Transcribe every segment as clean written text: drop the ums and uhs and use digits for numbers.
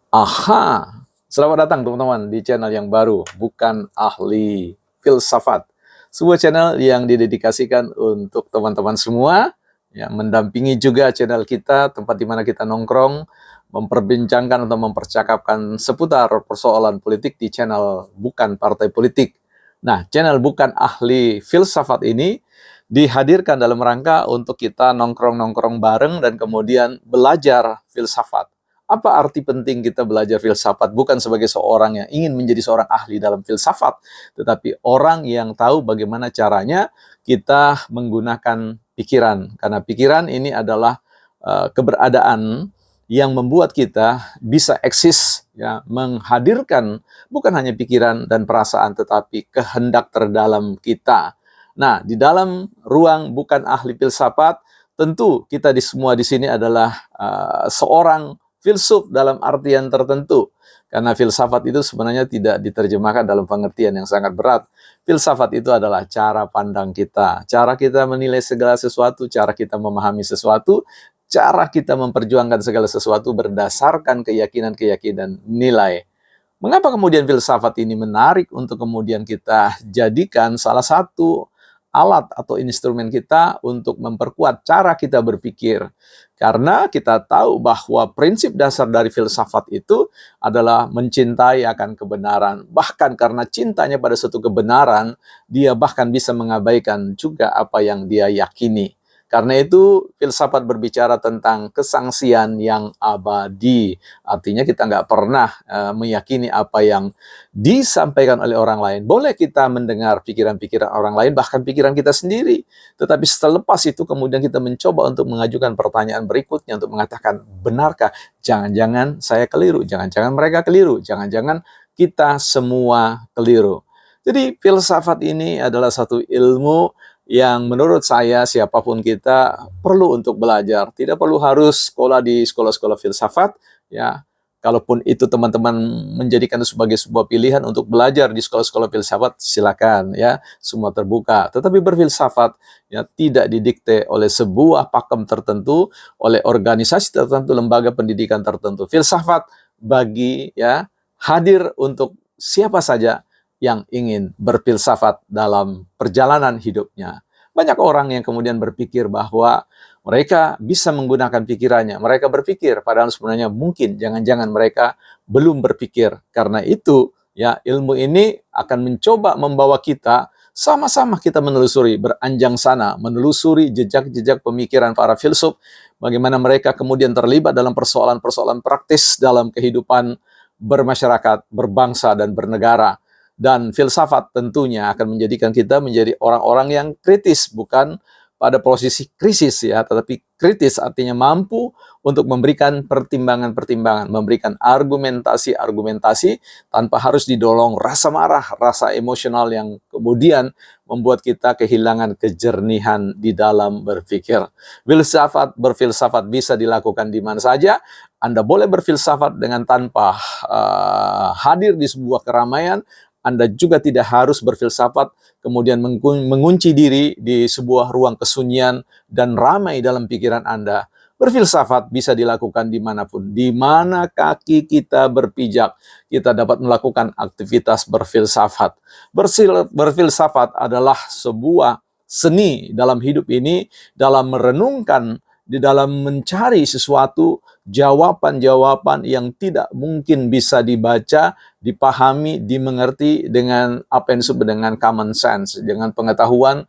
Aha, selamat datang teman-teman di channel yang baru, Bukan Ahli Filsafat. Sebuah channel yang didedikasikan untuk teman-teman semua, yang mendampingi juga channel kita, tempat di mana kita nongkrong, memperbincangkan atau mempercakapkan seputar persoalan politik di channel Bukan Partai Politik. Nah, channel Bukan Ahli Filsafat ini dihadirkan dalam rangka untuk kita nongkrong-nongkrong bareng dan kemudian belajar filsafat. Apa arti penting kita belajar filsafat? Bukan sebagai seorang yang ingin menjadi seorang ahli dalam filsafat, tetapi orang yang tahu bagaimana caranya kita menggunakan pikiran. Karena pikiran ini adalah keberadaan yang membuat kita bisa eksis, ya, menghadirkan bukan hanya pikiran dan perasaan, tetapi kehendak terdalam kita. Nah, di dalam ruang bukan ahli filsafat, tentu kita semua di sini adalah seorang filsuf dalam artian tertentu. Karena filsafat itu sebenarnya tidak diterjemahkan dalam pengertian yang sangat berat. Filsafat itu adalah cara pandang kita, cara kita menilai segala sesuatu, cara kita memahami sesuatu, cara kita memperjuangkan segala sesuatu berdasarkan keyakinan-keyakinan nilai. Mengapa kemudian filsafat ini menarik untuk kemudian kita jadikan salah satu alat atau instrumen kita untuk memperkuat cara kita berpikir? Karena kita tahu bahwa prinsip dasar dari filsafat itu adalah mencintai akan kebenaran. Bahkan karena cintanya pada suatu kebenaran, dia bahkan bisa mengabaikan juga apa yang dia yakini. Karena itu, filsafat berbicara tentang kesangsian yang abadi. Artinya kita nggak pernah meyakini apa yang disampaikan oleh orang lain. Boleh kita mendengar pikiran-pikiran orang lain, bahkan pikiran kita sendiri. Tetapi selepas itu kemudian kita mencoba untuk mengajukan pertanyaan berikutnya untuk mengatakan, benarkah? Jangan-jangan saya keliru, jangan-jangan mereka keliru, jangan-jangan kita semua keliru. Jadi filsafat ini adalah satu ilmu yang menurut saya siapapun kita perlu untuk belajar. Tidak perlu harus sekolah di sekolah-sekolah filsafat, ya. Kalaupun itu teman-teman menjadikan itu sebagai sebuah pilihan untuk belajar di sekolah-sekolah filsafat, silakan, ya, semua terbuka. Tetapi berfilsafat ya tidak didikte oleh sebuah pakem tertentu, oleh organisasi tertentu, lembaga pendidikan tertentu. Filsafat bagi, ya, hadir untuk siapa saja yang ingin berfilsafat dalam perjalanan hidupnya. Banyak orang yang kemudian berpikir bahwa mereka bisa menggunakan pikirannya. Mereka berpikir, padahal sebenarnya mungkin jangan-jangan mereka belum berpikir. Karena itu, ya, ilmu ini akan mencoba membawa kita sama-sama kita menelusuri, beranjang sana, menelusuri jejak-jejak pemikiran para filsuf, bagaimana mereka kemudian terlibat dalam persoalan-persoalan praktis dalam kehidupan bermasyarakat, berbangsa, dan bernegara. Dan filsafat tentunya akan menjadikan kita menjadi orang-orang yang kritis, bukan pada posisi krisis, ya, tetapi kritis artinya mampu untuk memberikan pertimbangan-pertimbangan, memberikan argumentasi-argumentasi tanpa harus didolong rasa marah, rasa emosional yang kemudian membuat kita kehilangan kejernihan di dalam berpikir. Berfilsafat bisa dilakukan di mana saja. Anda boleh berfilsafat dengan tanpa hadir di sebuah keramaian. Anda juga tidak harus berfilsafat kemudian mengunci diri di sebuah ruang kesunyian dan ramai dalam pikiran Anda. Berfilsafat bisa dilakukan dimanapun. Di mana kaki kita berpijak, kita dapat melakukan aktivitas berfilsafat. Berfilsafat adalah sebuah seni dalam hidup ini, dalam merenungkan, di dalam mencari sesuatu, jawaban-jawaban yang tidak mungkin bisa dibaca, dipahami, dimengerti dengan apa yang disebut dengan common sense, dengan pengetahuan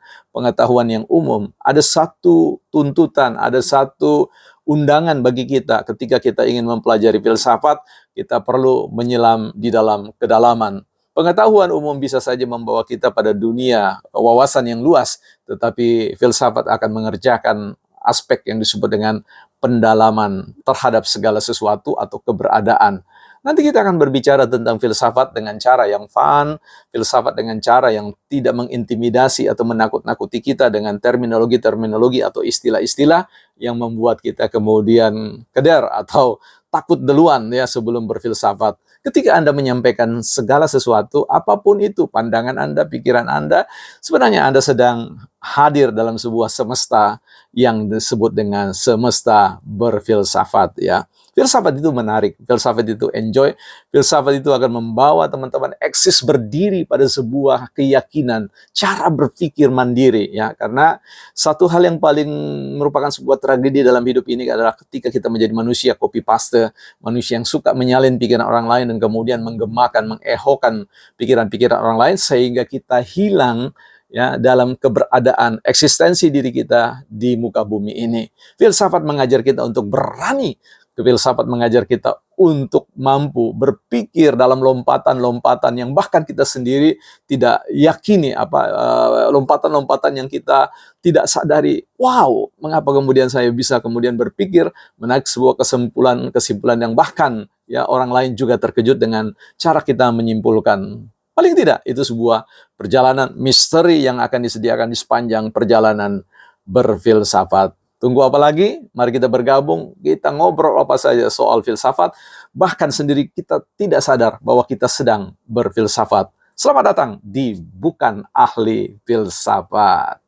yang umum. Ada satu tuntutan, ada satu undangan bagi kita ketika kita ingin mempelajari filsafat, kita perlu menyelam di dalam kedalaman. Pengetahuan umum bisa saja membawa kita pada dunia wawasan yang luas, tetapi filsafat akan mengerjakan aspek yang disebut dengan pendalaman terhadap segala sesuatu atau keberadaan. Nanti kita akan berbicara tentang filsafat dengan cara yang fun, filsafat dengan cara yang tidak mengintimidasi atau menakut-nakuti kita dengan terminologi-terminologi atau istilah-istilah yang membuat kita kemudian keder atau takut duluan, ya, sebelum berfilsafat. Ketika Anda menyampaikan segala sesuatu, apapun itu, pandangan Anda, pikiran Anda, sebenarnya Anda sedang hadir dalam sebuah semesta yang disebut dengan semesta berfilsafat ya. Filsafat itu menarik, filsafat itu enjoy, filsafat itu akan membawa teman-teman eksis berdiri pada sebuah keyakinan, cara berpikir mandiri ya. Karena satu hal yang paling merupakan sebuah tragedi dalam hidup ini adalah ketika kita menjadi manusia copy paste, manusia yang suka menyalin pikiran orang lain dan kemudian menggemakan, mengehokan pikiran-pikiran orang lain sehingga kita hilang ya dalam keberadaan eksistensi diri kita di muka bumi ini. Filsafat mengajar kita untuk berani. Filsafat mengajar kita untuk mampu berpikir dalam lompatan-lompatan yang bahkan kita sendiri tidak yakini, lompatan-lompatan yang kita tidak sadari. Wow, mengapa kemudian saya bisa kemudian berpikir menarik sebuah kesimpulan yang bahkan ya orang lain juga terkejut dengan cara kita menyimpulkan. Paling tidak itu sebuah perjalanan misteri yang akan disediakan di sepanjang perjalanan berfilsafat. Tunggu apa lagi? Mari kita bergabung, kita ngobrol apa saja soal filsafat, bahkan sendiri kita tidak sadar bahwa kita sedang berfilsafat. Selamat datang di Bukan Ahli Filsafat.